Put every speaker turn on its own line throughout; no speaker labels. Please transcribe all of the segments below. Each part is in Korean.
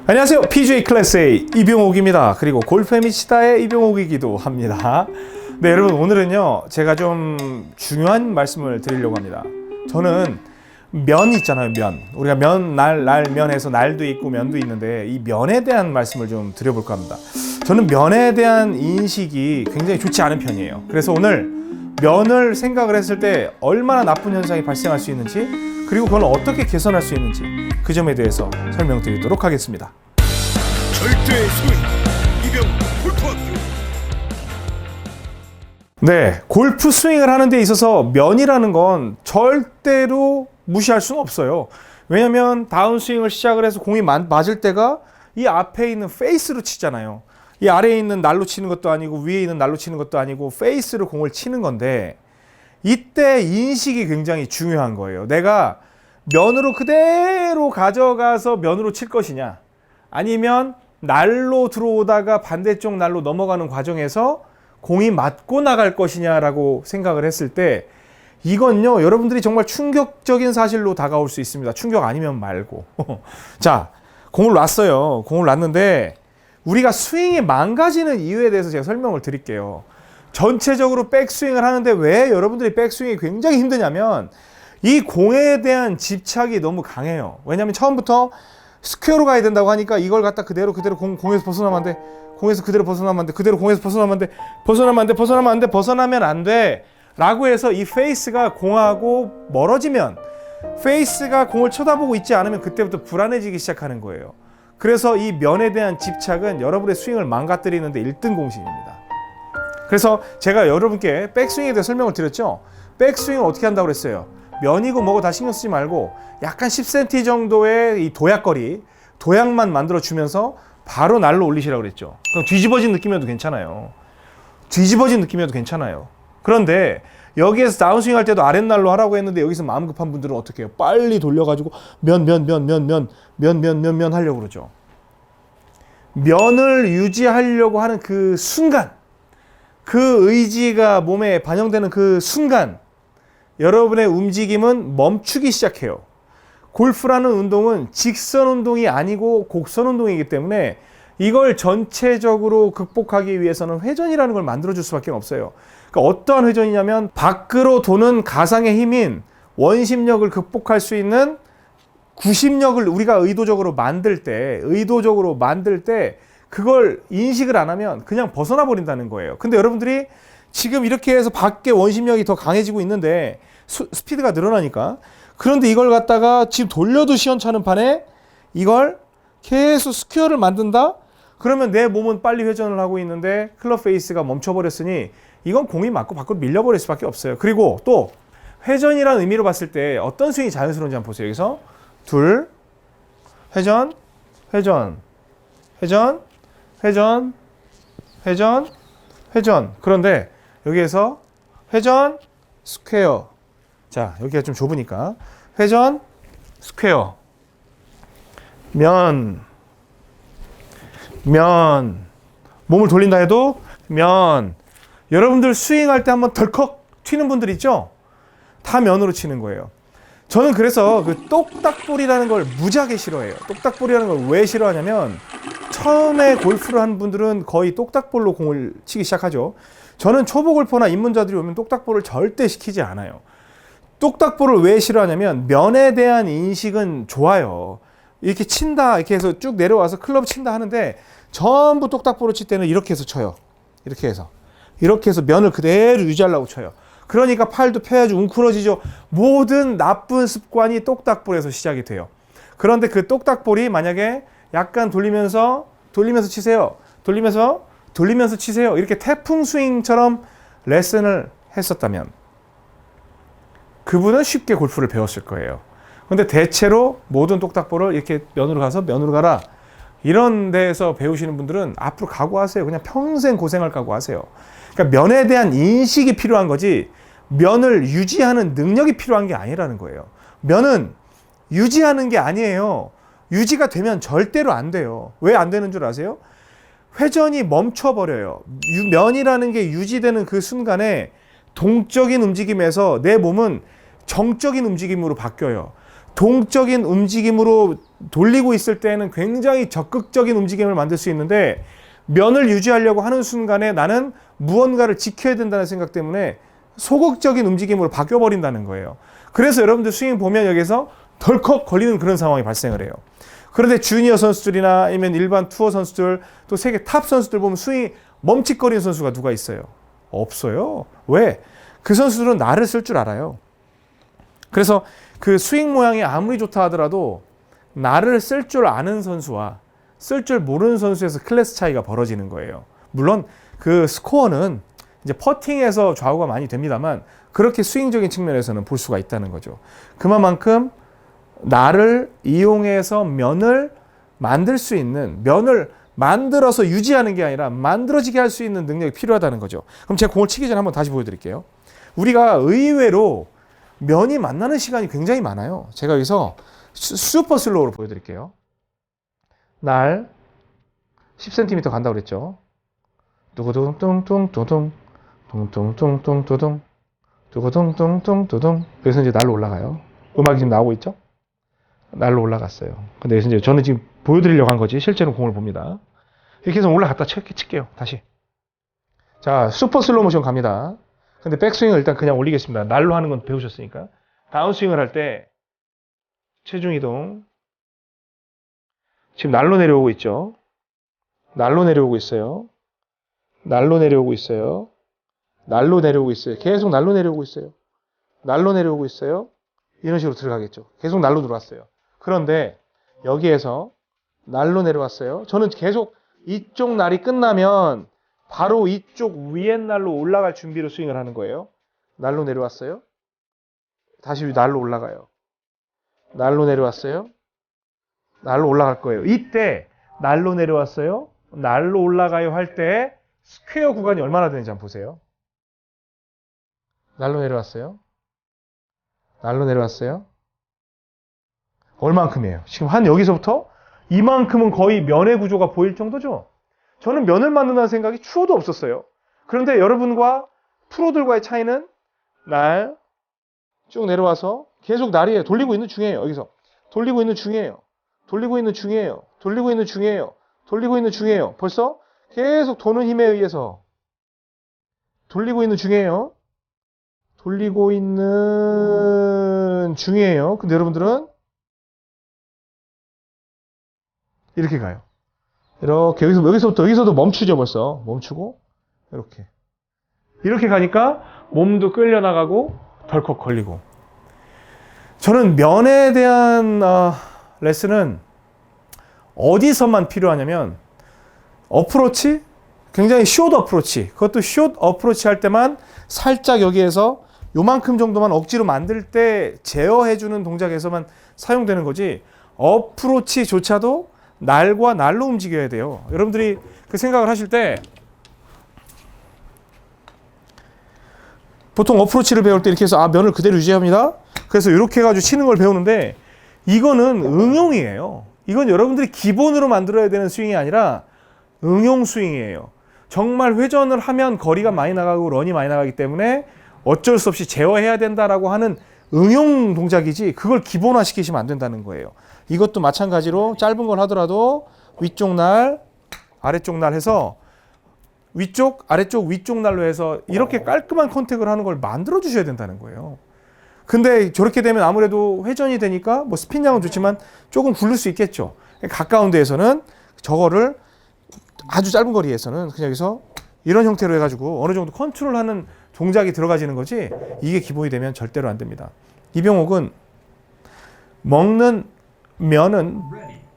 안녕하세요. PGA 클래스의 이병옥입니다. 그리고 골프에 미치다의 이병옥이기도 합니다. 네, 여러분 오늘은요 제가 좀 중요한 말씀을 드리려고 합니다. 저는 면 있잖아요. 면. 우리가 면에서 날도 있고 면도 있는데 이 면에 대한 말씀을 좀 드려볼까 합니다. 저는 면에 대한 인식이 굉장히 좋지 않은 편이에요. 그래서 오늘 면을 생각을 했을 때 얼마나 나쁜 현상이 발생할 수 있는지, 그리고 그걸 어떻게 개선할 수 있는지 그 점에 대해서 설명드리도록 하겠습니다.
절대 소위 이병 골프학교.
네, 골프 스윙을 하는 데 있어서 면이라는 건 절대로 무시할 수는 없어요. 왜냐면 다운스윙을 시작을 해서 공이 맞을 때가 이 앞에 있는 페이스로 치잖아요. 이 아래에 있는 날로 치는 것도 아니고 위에 있는 날로 치는 것도 아니고 페이스로 공을 치는 건데, 이때 인식이 굉장히 중요한 거예요. 내가 면으로 그대로 가져가서 면으로 칠 것이냐, 아니면 날로 들어오다가 반대쪽 날로 넘어가는 과정에서 공이 맞고 나갈 것이냐라고 생각을 했을 때, 이건요 여러분들이 정말 충격적인 사실로 다가올 수 있습니다. 충격 아니면 말고. 자, 공을 놨어요. 공을 놨는데 우리가 스윙이 망가지는 이유에 대해서 제가 설명을 드릴게요. 전체적으로 백스윙을 하는데 왜 여러분들이 백스윙이 굉장히 힘드냐면, 이 공에 대한 집착이 너무 강해요. 왜냐면 처음부터 스퀘어로 가야 된다고 하니까 이걸 갖다 그대로 공에서 벗어나면 안 돼. 공에서 그대로 벗어나면 안 돼. 그대로 공에서 벗어나면 안 돼. 벗어나면 안 돼. 라고 해서 이 페이스가 공하고 멀어지면, 페이스가 공을 쳐다보고 있지 않으면 그때부터 불안해지기 시작하는 거예요. 그래서 이 면에 대한 집착은 여러분의 스윙을 망가뜨리는데 1등 공신입니다. 그래서 제가 여러분께 백스윙에 대해 설명을 드렸죠. 백스윙을 어떻게 한다고 그랬어요? 면이고 뭐고 다 신경 쓰지 말고 약간 10cm 정도의 이 도약만 만들어 주면서 바로 날로 올리시라고 그랬죠. 그럼 뒤집어진 느낌이어도 괜찮아요. 그런데 여기에서 다운스윙 할 때도 아랫날로 하라고 했는데, 여기서 마음 급한 분들은 어떻게 해요? 빨리 돌려가지고 면 하려고 그러죠. 면을 유지하려고 하는 그 순간, 그 의지가 몸에 반영되는 그 순간, 여러분의 움직임은 멈추기 시작해요. 골프라는 운동은 직선 운동이 아니고 곡선 운동이기 때문에 이걸 전체적으로 극복하기 위해서는 회전이라는 걸 만들어줄 수밖에 없어요. 그러니까 어떠한 회전이냐면, 밖으로 도는 가상의 힘인 원심력을 극복할 수 있는 구심력을 우리가 의도적으로 만들 때 그걸 인식을 안 하면 그냥 벗어나 버린다는 거예요. 근데 여러분들이 지금 이렇게 해서 밖에 원심력이 더 강해지고 있는데 스피드가 늘어나니까, 그런데 이걸 갖다가 지금 돌려도 시원찮은 판에 이걸 계속 스퀘어를 만든다? 그러면 내 몸은 빨리 회전을 하고 있는데 클럽 페이스가 멈춰버렸으니 이건 공이 맞고 밖으로 밀려버릴 수밖에 없어요. 그리고 또 회전이라는 의미로 봤을 때 어떤 스윙이 자연스러운지 한번 보세요. 여기서 둘, 회전. 그런데 여기에서 회전, 스퀘어. 자, 여기가 좀 좁으니까 회전, 스퀘어. 면. 몸을 돌린다 해도 면. 여러분들 스윙할 때 한번 덜컥 튀는 분들 있죠? 다 면으로 치는 거예요. 저는 그래서 그 똑딱볼이라는 걸 무지하게 싫어해요. 똑딱볼이라는 걸 왜 싫어하냐면, 처음에 골프를 한 분들은 거의 똑딱볼로 공을 치기 시작하죠. 저는 초보 골퍼나 입문자들이 오면 똑딱볼을 절대 시키지 않아요. 똑딱볼을 왜 싫어하냐면, 면에 대한 인식은 좋아요. 이렇게 친다, 이렇게 해서 쭉 내려와서 클럽 친다 하는데, 전부 똑딱볼을 칠 때는 이렇게 해서 쳐요. 이렇게 해서 면을 그대로 유지하려고 쳐요. 그러니까 팔도 펴야지 웅크러지죠. 모든 나쁜 습관이 똑딱볼에서 시작이 돼요. 그런데 그 똑딱볼이 만약에 약간 돌리면서 치세요. 돌리면서 치세요. 이렇게 태풍 스윙처럼 레슨을 했었다면 그분은 쉽게 골프를 배웠을 거예요. 근데 대체로 모든 똑딱볼을 이렇게 면으로 가라, 이런 데에서 배우시는 분들은 앞으로 각오하세요. 그냥 평생 고생할 각오하세요. 그러니까 면에 대한 인식이 필요한 거지, 면을 유지하는 능력이 필요한 게 아니라는 거예요. 면은 유지하는 게 아니에요. 유지가 되면 절대로 안 돼요. 왜 안 되는 줄 아세요? 회전이 멈춰버려요. 면이라는 게 유지되는 그 순간에 동적인 움직임에서 내 몸은 정적인 움직임으로 바뀌어요. 동적인 움직임으로 돌리고 있을 때는 굉장히 적극적인 움직임을 만들 수 있는데 면을 유지하려고 하는 순간에 나는 무언가를 지켜야 된다는 생각 때문에 소극적인 움직임으로 바뀌어버린다는 거예요. 그래서 여러분들 스윙 보면 여기서 덜컥 걸리는 그런 상황이 발생을 해요. 그런데 주니어 선수들이나 아니면 일반 투어 선수들 또 세계 탑 선수들 보면 스윙이 멈칫거리는 선수가 누가 있어요? 없어요. 왜? 그 선수들은 날을 쓸 줄 알아요. 그래서 그 스윙 모양이 아무리 좋다 하더라도 날을 쓸 줄 아는 선수와 쓸 줄 모르는 선수에서 클래스 차이가 벌어지는 거예요. 물론 그 스코어는 이제 퍼팅에서 좌우가 많이 됩니다만 그렇게 스윙적인 측면에서는 볼 수가 있다는 거죠. 그만큼 날을 이용해서 면을 만들 수 있는, 면을 만들어서 유지하는 게 아니라 만들어지게 할 수 있는 능력이 필요하다는 거죠. 그럼 제가 공을 치기 전에 한번 다시 보여드릴게요. 우리가 의외로 면이 만나는 시간이 굉장히 많아요. 제가 여기서 슈퍼 슬로우로 보여드릴게요. 날 10cm 간다고 그랬죠. 두구둥뚱뚱뚜둥 둥뚱뚱뚱뚜둥 두구둥뚱뚱뚜둥. 여기서 이제 날로 올라가요. 음악이 지금 나오고 있죠? 날로 올라갔어요. 근데 여기서 이제 저는 지금 보여드리려고 한 거지 실제로 공을 봅니다. 이렇게 해서 올라갔다 칠게요. 다시. 자, 슈퍼 슬로우 모션 갑니다. 근데 백스윙을 일단 그냥 올리겠습니다. 날로 하는 건 배우셨으니까. 다운스윙을 할 때 체중 이동. 지금 날로 내려오고 있죠. 날로 내려오고 있어요. 날로 내려오고 있어요. 날로 내려오고 있어요. 계속 날로 내려오고 있어요. 날로 내려오고 있어요. 이런 식으로 들어가겠죠. 계속 날로 들어왔어요. 그런데 여기에서 날로 내려왔어요. 저는 계속 이쪽 날이 끝나면 바로 이쪽 위에 날로 올라갈 준비로 스윙을 하는 거예요. 날로 내려왔어요. 다시 날로 올라가요. 날로 내려왔어요. 날로 올라갈 거예요. 이때 날로 내려왔어요. 날로 올라가요 할 때 스퀘어 구간이 얼마나 되는지 한번 보세요. 날로 내려왔어요. 날로 내려왔어요. 얼만큼이에요? 지금 한 여기서부터 이만큼은 거의 면의 구조가 보일 정도죠. 저는 면을 만든다는 생각이 추호도 없었어요. 그런데 여러분과 프로들과의 차이는 날 쭉 내려와서 계속 날이에요. 돌리고 있는 중이에요. 여기서 돌리고 있는 중이에요. 돌리고 있는 중이에요. 돌리고 있는 중이에요. 돌리고 있는 중이에요. 벌써 계속 도는 힘에 의해서 돌리고 있는 중이에요. 돌리고 있는 중이에요. 근데 여러분들은 이렇게 가요. 이렇게 여기서도 멈추죠. 벌써 멈추고 이렇게 가니까 몸도 끌려나가고 덜컥 걸리고. 저는 면에 대한 레슨은 어디서만 필요하냐면 어프로치, 굉장히 숏 어프로치, 그것도 숏 어프로치 할 때만 살짝 여기에서 요만큼 정도만 억지로 만들 때 제어해주는 동작에서만 사용되는 거지, 어프로치조차도 날과 날로 움직여야 돼요. 여러분들이 그 생각을 하실 때 보통 어프로치를 배울 때 이렇게 해서 면을 그대로 유지합니다. 그래서 이렇게 해가지고 치는 걸 배우는데 이거는 응용이에요. 이건 여러분들이 기본으로 만들어야 되는 스윙이 아니라 응용 스윙이에요. 정말 회전을 하면 거리가 많이 나가고 런이 많이 나가기 때문에 어쩔 수 없이 제어해야 된다라고 하는 응용 동작이지 그걸 기본화 시키시면 안 된다는 거예요. 이것도 마찬가지로 짧은 걸 하더라도 위쪽 날, 아래쪽 날 해서 위쪽, 아래쪽, 위쪽 날로 해서 이렇게 깔끔한 컨택을 하는 걸 만들어 주셔야 된다는 거예요. 근데 저렇게 되면 아무래도 회전이 되니까 뭐 스핀량은 좋지만 조금 굴릴 수 있겠죠. 가까운 데에서는 저거를 아주 짧은 거리에서는 그냥 여기서 이런 형태로 해가지고 어느 정도 컨트롤하는 동작이 들어가지는 거지 이게 기본이 되면 절대로 안 됩니다. 이병옥은 먹는 면은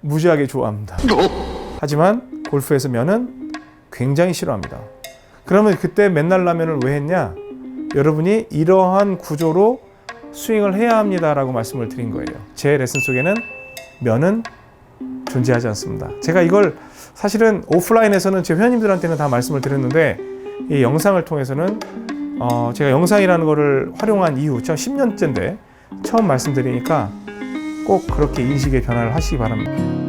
무지하게 좋아합니다. 하지만 골프에서 면은 굉장히 싫어합니다. 그러면 그때 맨날 라면을 왜 했냐? 여러분이 이러한 구조로 스윙을 해야 합니다라고 말씀을 드린 거예요. 제 레슨 속에는 면은 존재하지 않습니다. 제가 이걸 사실은 오프라인에서는 제 회원님들한테는 다 말씀을 드렸는데 이 영상을 통해서는 제가 영상이라는 거를 활용한 이후 10년째인데 처음 말씀드리니까 꼭 그렇게 인식의 변화를 하시기 바랍니다.